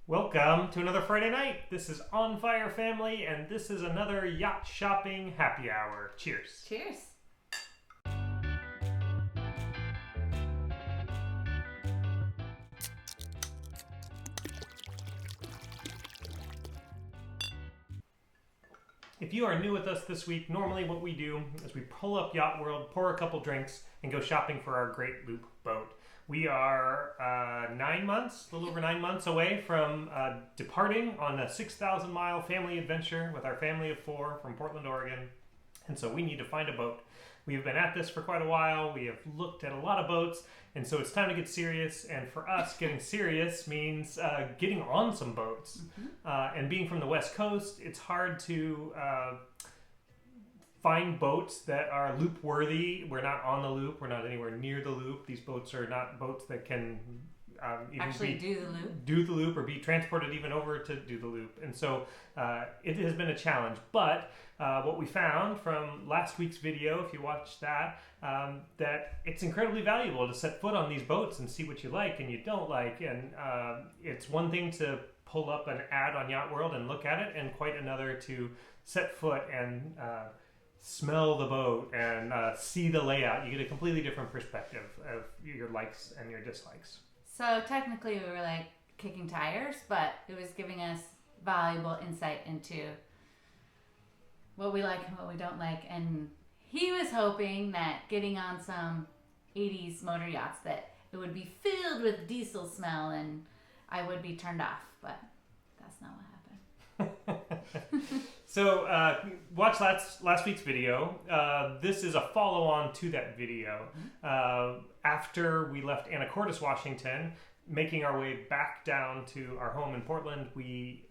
Welcome to another Friday night. This is On Fire Family, and this is another yacht shopping happy hour. Cheers. Cheers. If you are new with us this week, normally what we do is we pull up Yacht World, pour a couple drinks, and go shopping for our Great Loop boat. We are a little over 9 months away from departing on a 6,000 mile family adventure with our family of 4 from Portland, Oregon. And so we need to find a boat. We have been at this for quite a while. We have looked at a lot of boats. And so it's time to get serious. And for us, getting serious means getting on some boats. And being from the West Coast, it's hard to find boats that are loop worthy. We're not on the loop. We're not anywhere near the loop. These boats are not boats that can Actually do the loop or be transported even over to do the loop. And so it has been a challenge. But what we found from last week's video, if you watched that, that it's incredibly valuable to set foot on these boats and see what you like and you don't like. And it's one thing to pull up an ad on Yacht World and look at it, and quite another to set foot and smell the boat and see the layout. You get a completely different perspective of your likes and your dislikes. So technically we were like kicking tires, but it was giving us valuable insight into what we like and what we don't like. And he was hoping that getting on some 80s motor yachts that it would be filled with diesel smell and I would be turned off, but that's not what happened. So watch last week's video. This is a follow-on to that video. After we left Anacortes, Washington, making our way back down to our home in Portland, we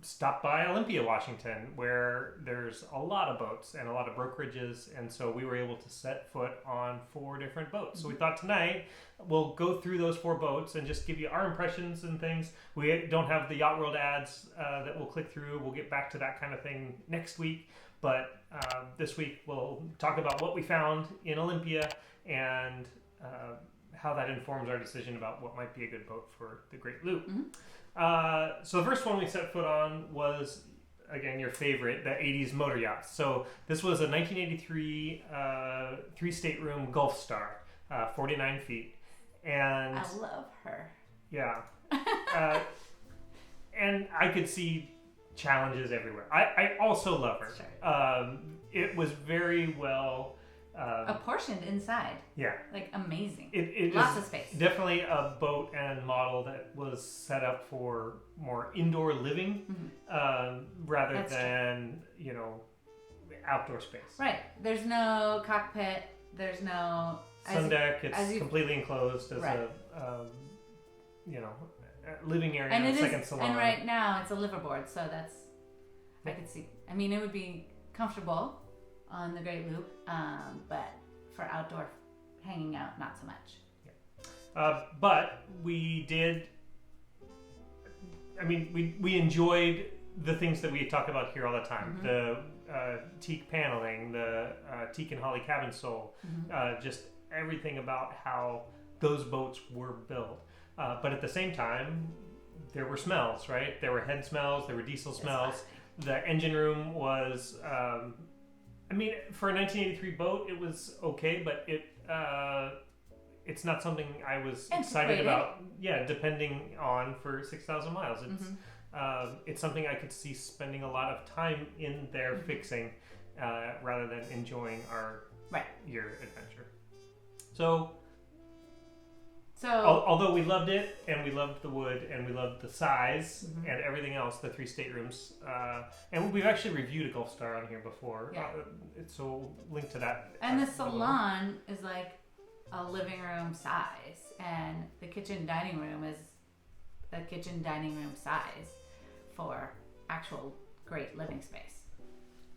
stopped by Olympia, Washington, where there's a lot of boats and a lot of brokerages, and so we were able to set foot on 4 different boats. So we thought tonight we'll go through those 4 boats and just give you our impressions and things. We don't have the Yacht World ads that we'll click through. We'll get back to that kind of thing next week, but this week we'll talk about what we found in Olympia and how that informs our decision about what might be a good boat for the Great Loop. So the first one we set foot on was, again, your favorite, the 80s motor yacht. So this was a 1983 3-stateroom Gulfstar, 49 feet. And I love her. Yeah. And I could see challenges everywhere. I also love her. Sure. It was very well... apportioned inside. Yeah. Like amazing. It Lots of space. Definitely a boat and model that was set up for more indoor living rather That's than, outdoor space. Right. There's no cockpit. There's no... Sun deck. It's completely enclosed as a living area and a second salon. And right now it's a liverboard, so that's... I could see... I mean, it would be comfortable on the Great Loop, but for outdoor hanging out, not so much. Yeah. But we did, we enjoyed the things that we talk about here all the time. The teak paneling, the teak and holly cabin sole, just everything about how those boats were built. But at the same time, there were smells, right? There were head smells, there were diesel smells. The engine room was... for a 1983 boat, it was okay, but it's not something I was excited about. Yeah, depending on for 6,000 miles. It's something I could see spending a lot of time in there fixing rather than enjoying our year adventure. So although we loved it, and we loved the wood, and we loved the size, and everything else, the 3 staterooms, and we've actually reviewed a Gulfstar on here before, so we'll link to that. And the salon is like a living room size, and the kitchen dining room is a kitchen dining room size for actual great living space.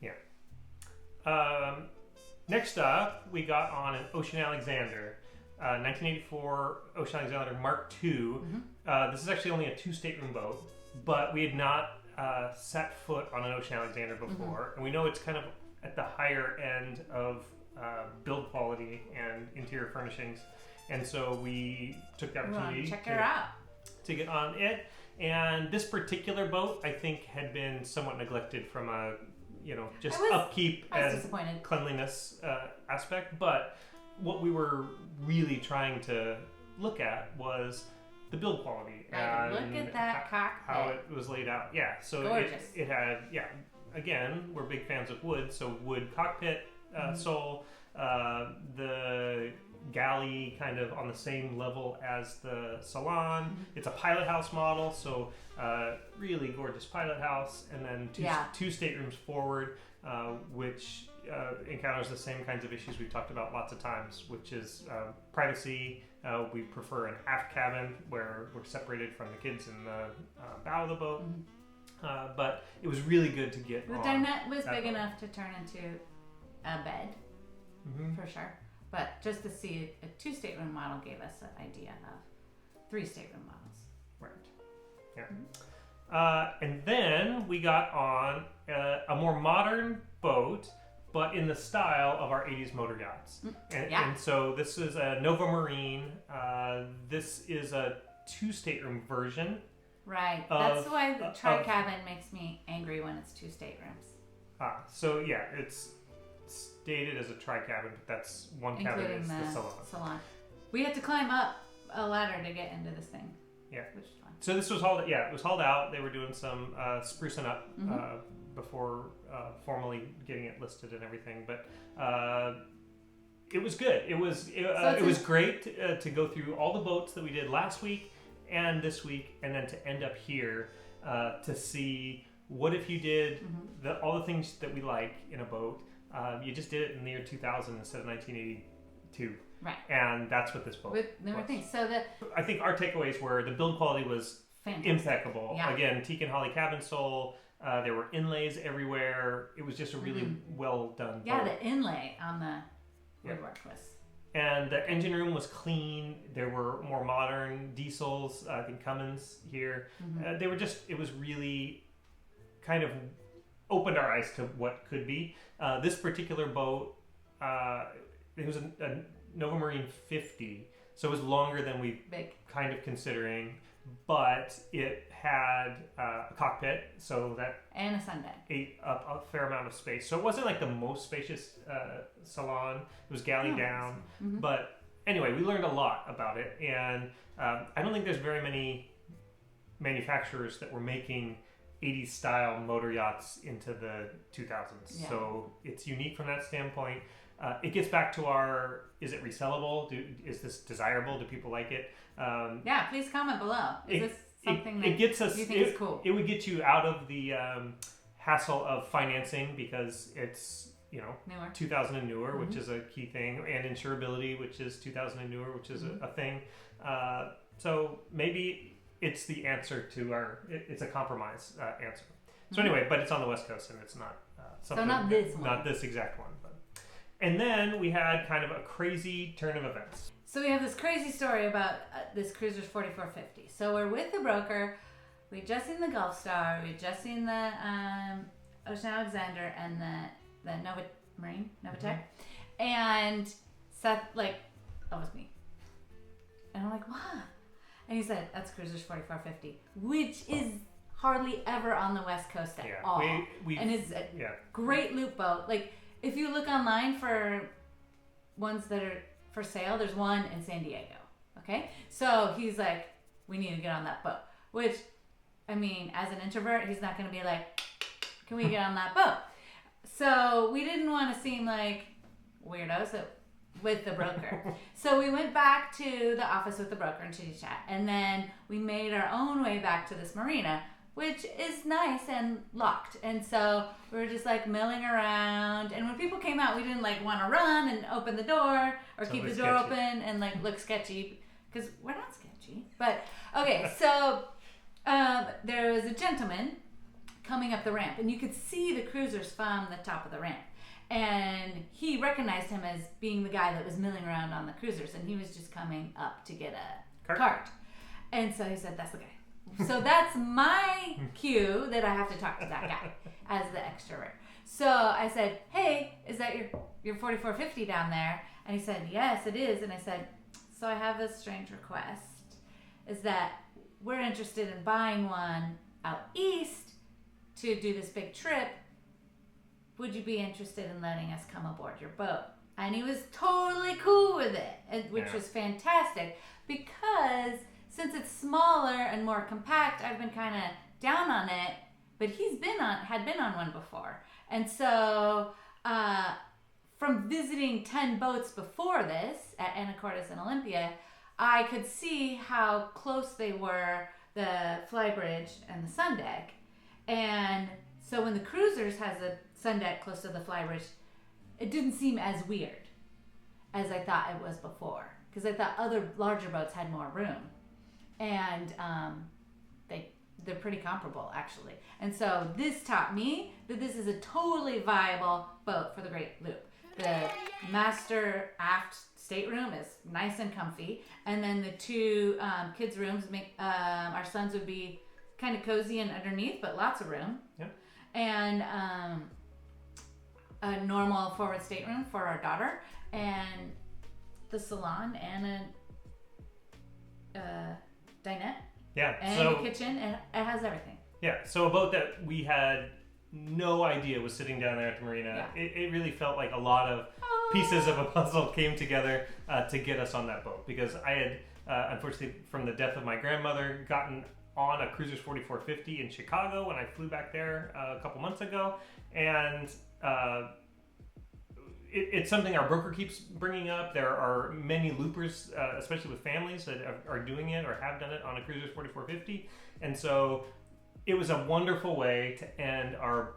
Yeah. Next up, we got on an Ocean Alexander. 1984 Ocean Alexander Mark II. This is actually only a 2-stateroom boat, but we had not set foot on an Ocean Alexander before, and we know it's kind of at the higher end of build quality and interior furnishings, and so we took the opportunity check her out to get on it. And this particular boat, I think, had been somewhat neglected from a, just upkeep and cleanliness aspect. But what we were really trying to look at was the build quality and look at that cockpit. How it was laid out. Yeah, so it had, again, we're big fans of wood, so wood cockpit sole, the galley kind of on the same level as the salon. It's a pilot house model, so really gorgeous pilot house, and then two staterooms forward, which encounters the same kinds of issues we've talked about lots of times, which is privacy. We prefer an aft cabin where we're separated from the kids in the bow of the boat. But it was really good to get the dinette was big enough to turn into a bed, for sure. But just to see a 2 stateroom model gave us an idea of 3 stateroom models. Right. Yeah. And then we got on a more modern boat, but in the style of our 80s motor yachts. And so this is a Novamarine. This is a 2 stateroom version. Right. That's why the tri-cabin makes me angry when it's 2 staterooms. So it's stated as a tri-cabin, but that's one cabin is the salon. We had to climb up a ladder to get into this thing. Yeah. Which is fun. So this was it was hauled out. They were doing some sprucing up before formally getting it listed and everything, but it was good. It was great to go through all the boats that we did last week and this week, and then to end up here to see what if you did all the things that we like in a boat. You just did it in the year 2000 instead of 1982. Right. And that's what this boat was. So I think our takeaways were the build quality was impeccable. Yeah. Again, teak and holly cabin sole. There were inlays everywhere. It was just a really well done boat. Yeah, the inlay on the woodwork was. And the engine room was clean. There were more modern diesels. I think Cummins here. They were it was really kind of opened our eyes to what could be. This particular boat, it was a Novamarine 50, so it was longer than we kind of considering, but it had a cockpit, so that and a sundeck ate up a fair amount of space. So it wasn't like the most spacious salon. It was galley down, but anyway, we learned a lot about it, and I don't think there's very many manufacturers that were making 80s style motor yachts into the 2000s. Yeah. So it's unique from that standpoint. It gets back to is it resellable? Is this desirable? Do people like it? Please comment below. Is this something that you think is cool? It would get you out of the hassle of financing because it's newer. 2000 and newer, which is a key thing, and insurability, which is 2000 and newer, which is a thing. So maybe it's the answer to it's a compromise answer. So anyway, but it's on the West Coast and it's not something. So not this one. Not this exact one. And then we had kind of a crazy turn of events. So we have this crazy story about this Cruisers 4450. So we're with the broker. We just seen the Gulfstar. We just seen the Ocean Alexander and the Novamarine, Novatech. And Seth, that was me. And I'm like, what? And he said, that's Cruisers 4450, which is hardly ever on the West Coast at all. And it's a great loop boat. If you look online for ones that are for sale, there's one in San Diego. Okay? So he's like, we need to get on that boat. Which, I mean, as an introvert, he's not going to be like, can we get on that boat? So we didn't want to seem like weirdos with the broker. So we went back to the office with the broker and chitty chat. And then we made our own way back to this marina, which is nice and locked. And so we were just milling around. And when people came out, we didn't want to run and open the door or keep the door open and look sketchy because we're not sketchy. But okay, so there was a gentleman coming up the ramp and you could see the cruisers from the top of the ramp. And he recognized him as being the guy that was milling around on the cruisers. And he was just coming up to get a cart. And so he said, that's the guy. So that's my cue that I have to talk to that guy as the extrovert. So I said, hey, is that your 4450 down there? And he said, yes, it is. And I said, so I have this strange request, is that we're interested in buying one out east to do this big trip. Would you be interested in letting us come aboard your boat? And he was totally cool with it, which was fantastic, because since it's smaller and more compact, I've been kind of down on it, but had been on one before. And so from visiting 10 boats before this at Anacortes and Olympia, I could see how close they were, the flybridge and the sun deck. And so when the Cruisers has a sun deck close to the flybridge, it didn't seem as weird as I thought it was before, because I thought other larger boats had more room. And they're pretty comparable, actually. And so this taught me that this is a totally viable boat for the Great Loop. The master aft stateroom is nice and comfy, and then the two kids' rooms make our sons would be kind of cozy and underneath, but lots of room. Yep. And a normal forward stateroom for our daughter, and the salon, and a dinette. Yeah. And a kitchen, and it has everything. Yeah. So a boat that we had no idea was sitting down there at the marina. Yeah. It really felt like a lot of pieces of a puzzle came together to get us on that boat, because I had, unfortunately, from the death of my grandmother, gotten on a Cruisers 4450 in Chicago when I flew back there a couple months ago, and it's something our broker keeps bringing up. There are many loopers, especially with families, that are doing it or have done it on a Cruisers 4450, and so it was a wonderful way to end our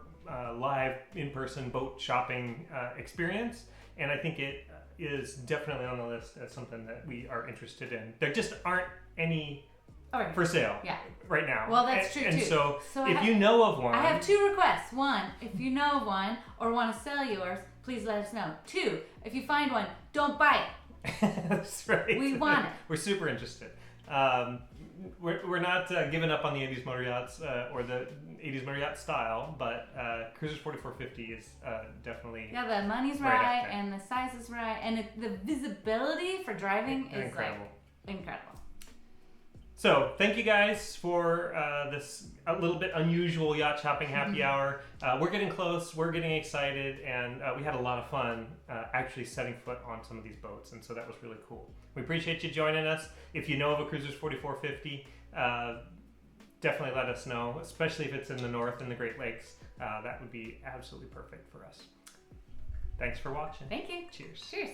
live in-person boat shopping experience, and I think it is definitely on the list as something that we are interested in. There just aren't any for sale right now. Well, that's true, too. And so if you know of one... I have two requests. One, if you know of one or want to sell yours, please let us know. Two, if you find one, don't buy it. That's right. We want it. We're super interested. We're not giving up on the 80s motor yachts or the 80s motor yacht style, but Cruisers 4450 is definitely... Yeah, the money's right and the size is right, and the visibility for driving is incredible. Incredible. So, thank you guys for this a little bit unusual yacht shopping happy hour. We're getting close, we're getting excited, and we had a lot of fun actually setting foot on some of these boats, and so that was really cool. We appreciate you joining us. If you know of a Cruisers 4450, definitely let us know, especially if it's in the north in the Great Lakes. That would be absolutely perfect for us. Thanks for watching. Thank you. Cheers. Cheers.